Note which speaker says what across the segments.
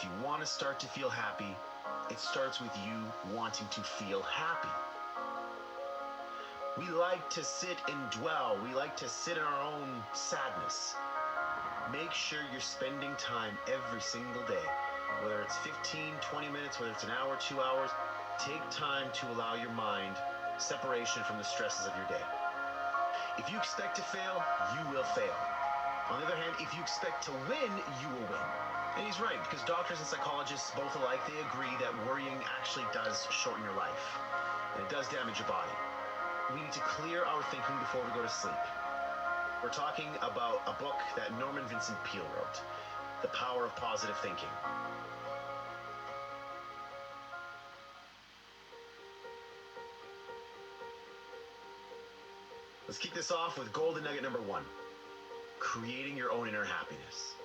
Speaker 1: If you want to start to feel happy, it starts with you wanting to feel happy. We like to sit and dwell. We like to sit in our own sadness. Make sure you're spending time every single day, whether it's 15, 20 minutes, whether it's an hour, 2 hours. Take time to allow your mind separation from the stresses of your day. If you expect to fail, you will fail. On the other hand, if you expect to win, you will win. And he's right, because doctors and psychologists both alike, they agree that worrying actually does shorten your life. And it does damage your body. We need to clear our thinking before we go to sleep. We're talking about a book that Norman Vincent Peale wrote, The Power of Positive Thinking. Let's kick this off with golden nugget number 1. Creating your own inner happiness.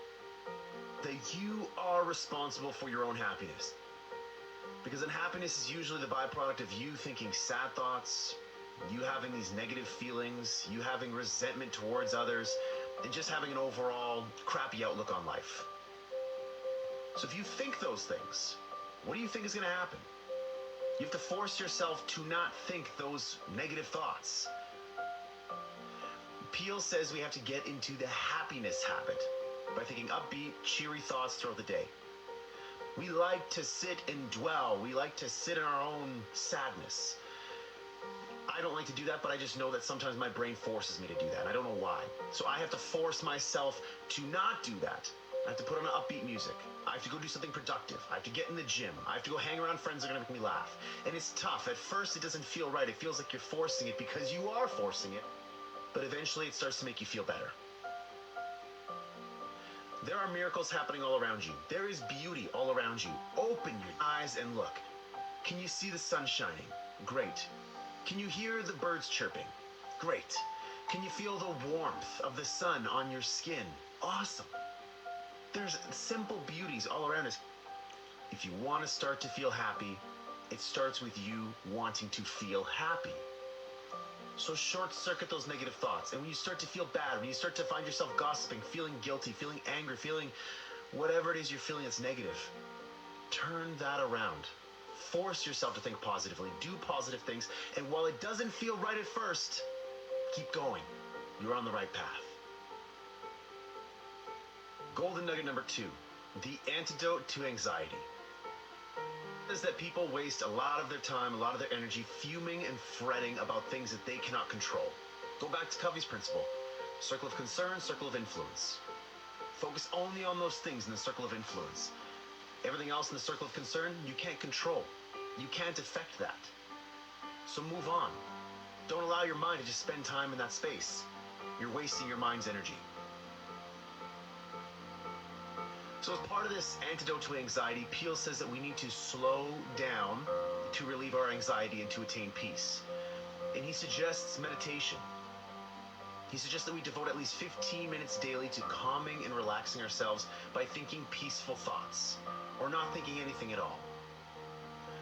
Speaker 1: That you are responsible for your own happiness. Because unhappiness is usually the byproduct of you thinking sad thoughts, you having these negative feelings, you having resentment towards others, and just having an overall crappy outlook on life. So if you think those things, what do you think is going to happen? You have to force yourself to not think those negative thoughts. Peale says we have to get into the happiness habit by thinking upbeat, cheery thoughts throughout the day. We like to sit and dwell. We like to sit in our own sadness. I don't like to do that, but I just know that sometimes my brain forces me to do that. I don't know why. So I have to force myself to not do that. I have to put on upbeat music. I have to go do something productive. I have to get in the gym. I have to go hang around friends that are going to make me laugh. And it's tough. At first, it doesn't feel right. It feels like you're forcing it because you are forcing it. But eventually, it starts to make you feel better. There are miracles happening all around you. There is beauty all around you. Open your eyes and look. Can you see the sun shining? Great. Can you hear the birds chirping? Great. Can you feel the warmth of the sun on your skin? Awesome. There's simple beauties all around us. If you want to start to feel happy, it starts with you wanting to feel happy. So short circuit those negative thoughts. And when you start to feel bad, when you start to find yourself gossiping, feeling guilty, feeling angry, feeling whatever it is you're feeling that's negative, turn that around. Force yourself to think positively. Do positive things. And while it doesn't feel right at first, keep going. You're on the right path. Golden nugget number 2. The antidote to anxiety. Is that people waste a lot of their time, a lot of their energy fuming and fretting about things that they cannot control. Go back to Covey's principle. Circle of concern, circle of influence. Focus only on those things in the circle of influence. Everything else in the circle of concern, you can't control. You can't affect that. So move on. Don't allow your mind to just spend time in that space. You're wasting your mind's energy. So as part of this antidote to anxiety, Peale says that we need to slow down to relieve our anxiety and to attain peace. And he suggests meditation. He suggests that we devote at least 15 minutes daily to calming and relaxing ourselves by thinking peaceful thoughts, or not thinking anything at all.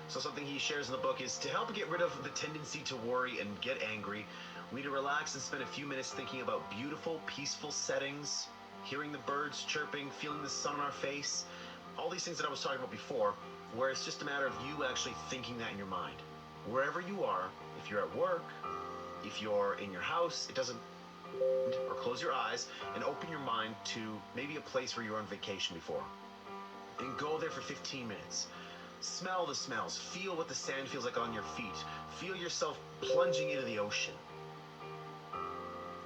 Speaker 1: So something he shares in the book is to help get rid of the tendency to worry and get angry, we need to relax and spend a few minutes thinking about beautiful, peaceful settings, hearing the birds chirping, feeling the sun on our face, all these things that I was talking about before, where it's just a matter of you actually thinking that in your mind. Wherever you are, if you're at work, if you're in your house, it doesn't, or close your eyes and open your mind to maybe a place where you were on vacation before. And go there for 15 minutes. Smell the smells, feel what the sand feels like on your feet, feel yourself plunging into the ocean.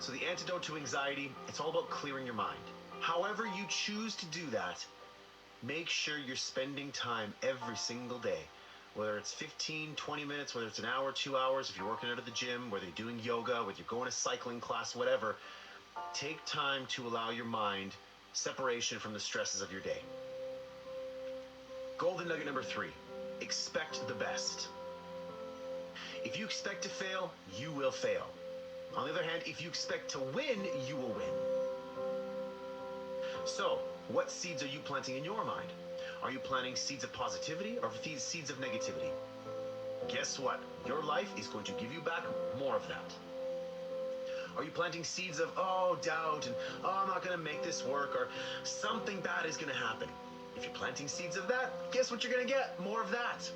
Speaker 1: So the antidote to anxiety, it's all about clearing your mind. However you choose to do that, make sure you're spending time every single day. Whether it's 15, 20 minutes, whether it's an hour, 2 hours, if you're working out at the gym, whether you're doing yoga, whether you're going to cycling class, whatever, take time to allow your mind separation from the stresses of your day. Golden nugget number 3, expect the best. If you expect to fail, you will fail. On the other hand, if you expect to win, you will win. So, what seeds are you planting in your mind? Are you planting seeds of positivity or seeds of negativity? Guess what? Your life is going to give you back more of that. Are you planting seeds of, doubt and, I'm not going to make this work, or something bad is going to happen? If you're planting seeds of that, guess what you're going to get? More of that.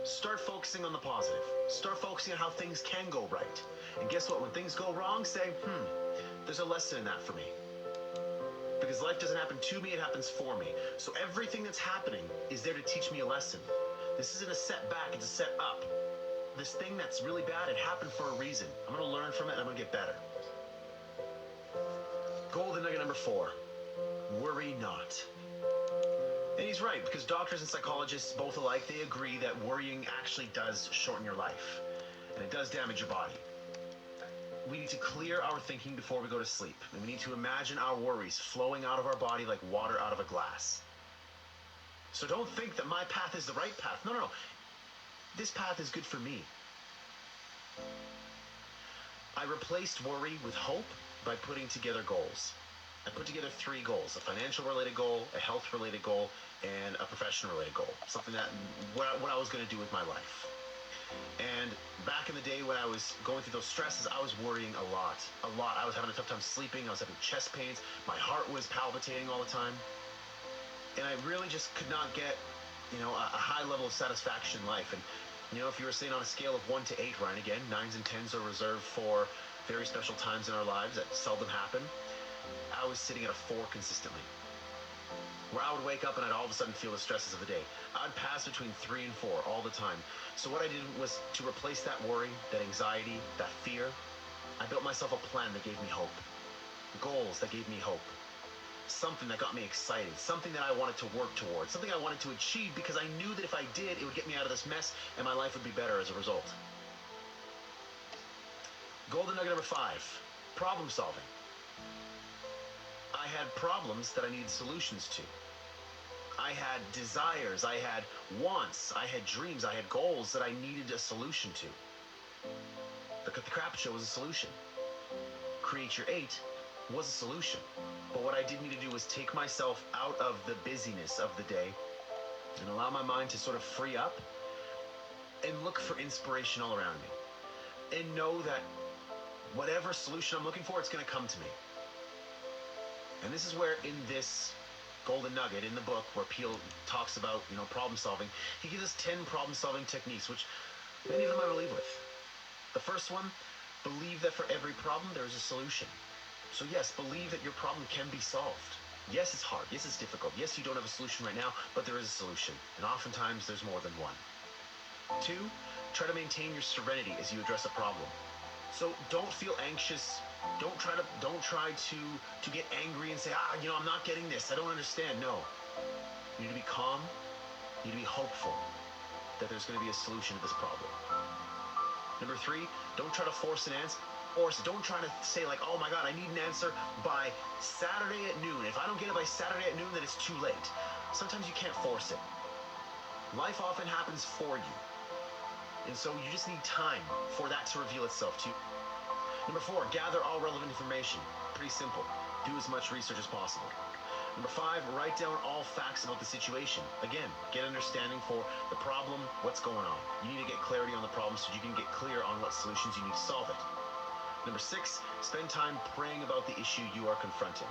Speaker 1: Start focusing on the positive. Start focusing on how things can go right. And guess what? When things go wrong, say, there's a lesson in that for me. Because life doesn't happen to me, it happens for me. So everything that's happening is there to teach me a lesson. This isn't a setback, it's a set up. This thing that's really bad, it happened for a reason. I'm going to learn from it and I'm going to get better. Golden nugget number 4. Worry not. And he's right, because doctors and psychologists, both alike, they agree that worrying actually does shorten your life. And it does damage your body. We need to clear our thinking before we go to sleep. And we need to imagine our worries flowing out of our body like water out of a glass. So don't think that my path is the right path. No, no, no. This path is good for me. I replaced worry with hope by putting together goals. I put together 3 goals: a financial related goal, a health related goal, and a professional related goal. Something that, what I was going to do with my life. And back in the day when I was going through those stresses, I was worrying a lot. I was having a tough time sleeping. I was having chest pains. My heart was palpitating all the time. And I really just could not get, a high level of satisfaction in life. And, if you were saying on a scale of 1 to 8, Ryan, again, 9s and 10s are reserved for very special times in our lives that seldom happen. I was sitting at a 4 consistently, where I would wake up and I'd all of a sudden feel the stresses of the day. I'd pass between 3 and 4 all the time. So what I did was to replace that worry, that anxiety, that fear, I built myself a plan that gave me hope. Goals that gave me hope. Something that got me excited. Something that I wanted to work towards. Something I wanted to achieve because I knew that if I did, it would get me out of this mess and my life would be better as a result. Golden nugget number 5. Problem solving. I had problems that I needed solutions to. I had desires, I had wants, I had dreams, I had goals that I needed a solution to. The Crap Show was a solution. Create Your 8 was a solution. But what I did need to do was take myself out of the busyness of the day and allow my mind to sort of free up and look for inspiration all around me. And know that whatever solution I'm looking for, it's going to come to me. And this is where in this golden nugget in the book where Peele talks about, problem solving, he gives us 10 problem solving techniques, which many of them I believe with. The first one, believe that for every problem there is a solution. So yes, believe that your problem can be solved. Yes, it's hard. Yes, it's difficult. Yes, you don't have a solution right now, but there is a solution. And oftentimes there's more than one. 2, try to maintain your serenity as you address a problem. So don't feel anxious. Don't try to get angry and say, I'm not getting this. I don't understand. No. You need to be calm. You need to be hopeful that there's going to be a solution to this problem. Number 3, don't try to force an answer. Or don't try to say like, oh my God, I need an answer by Saturday at noon. If I don't get it by Saturday at noon, then it's too late. Sometimes you can't force it. Life often happens for you. And so you just need time for that to reveal itself to you. Number 4, gather all relevant information. Pretty simple. Do as much research as possible. Number 5, write down all facts about the situation. Again, get understanding for the problem, what's going on. You need to get clarity on the problem so you can get clear on what solutions you need to solve it. Number 6, spend time praying about the issue you are confronting.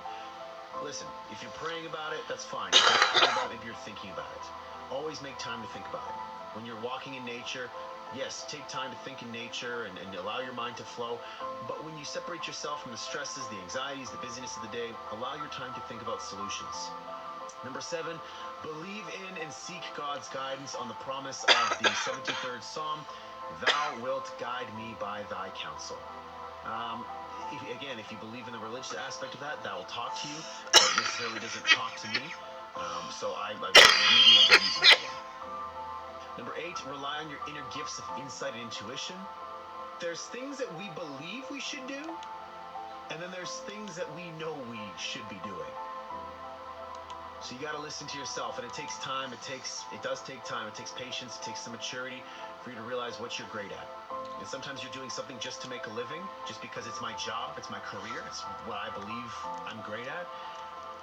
Speaker 1: Listen, if you're praying about it, that's fine. If you're not praying about it, maybe you're thinking about it. Always make time to think about it. When you're walking in nature, yes, take time to think in nature and allow your mind to flow. But when you separate yourself from the stresses, the anxieties, the busyness of the day, allow your time to think about solutions. Number 7, believe in and seek God's guidance on the promise of the 73rd Psalm, "Thou wilt guide me by thy counsel." If you believe in the religious aspect of that, that will talk to you, but necessarily doesn't talk to me. So I maybe won't be using that one. Number 8, rely on your inner gifts of insight and intuition. There's things that we believe we should do, and then there's things that we know we should be doing. So you got to listen to yourself, and it takes time. It does take time. It takes patience. It takes some maturity for you to realize what you're great at. And sometimes you're doing something just to make a living, just because it's my job, it's my career, it's what I believe I'm great at.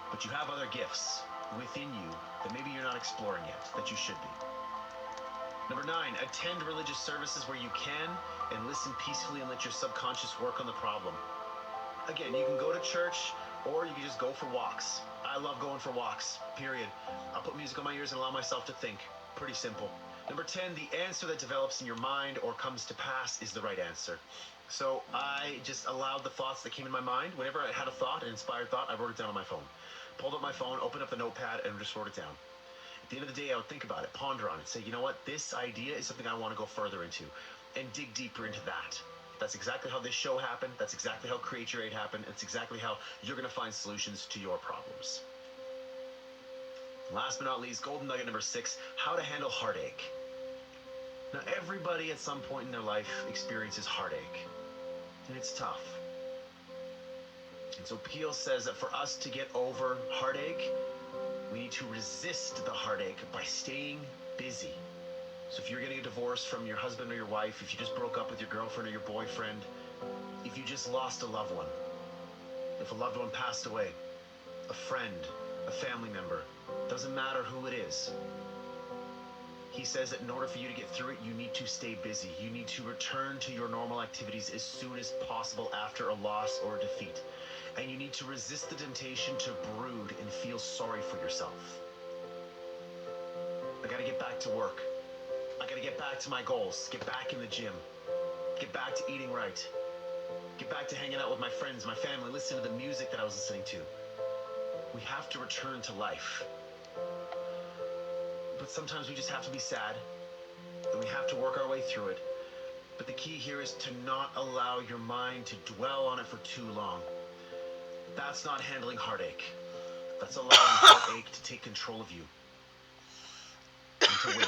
Speaker 1: But you have other gifts within you that maybe you're not exploring yet, that you should be. Number 9, attend religious services where you can and listen peacefully and let your subconscious work on the problem. Again, you can go to church, Or you can just go for walks. I love going for walks, period. I'll put music on my ears and allow myself to think. Pretty simple. Number 10, the answer that develops in your mind or comes to pass is the right answer. So I just allowed the thoughts that came in my mind. Whenever I had a thought, an inspired thought, I wrote it down on my phone. Pulled up my phone, opened up the notepad, and just wrote it down. At the end of the day, I would think about it, ponder on it, say, you know what, this idea is something I want to go further into, and dig deeper into that. That's exactly how this show happened. That's exactly how Create Your 8 happened. It's exactly how you're going to find solutions to your problems. Last but not least, golden nugget number 6, how to handle heartache. Now, everybody at some point in their life experiences heartache, and it's tough. And so Peel says that for us to get over heartache, we need to resist the heartache by staying busy. So if you're getting a divorce from your husband or your wife, if you just broke up with your girlfriend or your boyfriend, if you just lost a loved one, if a loved one passed away, a friend, a family member, doesn't matter who it is. He says that in order for you to get through it, you need to stay busy. You need to return to your normal activities as soon as possible after a loss or a defeat. And you need to resist the temptation to brood and feel sorry for yourself. I gotta get back to work. I gotta get back to my goals, get back in the gym, get back to eating right, get back to hanging out with my friends, my family, listen to the music that I was listening to. We have to return to life. But sometimes we just have to be sad, and we have to work our way through it. But the key here is to not allow your mind to dwell on it for too long. That's not handling heartache. That's allowing heartache to take control of you and to win.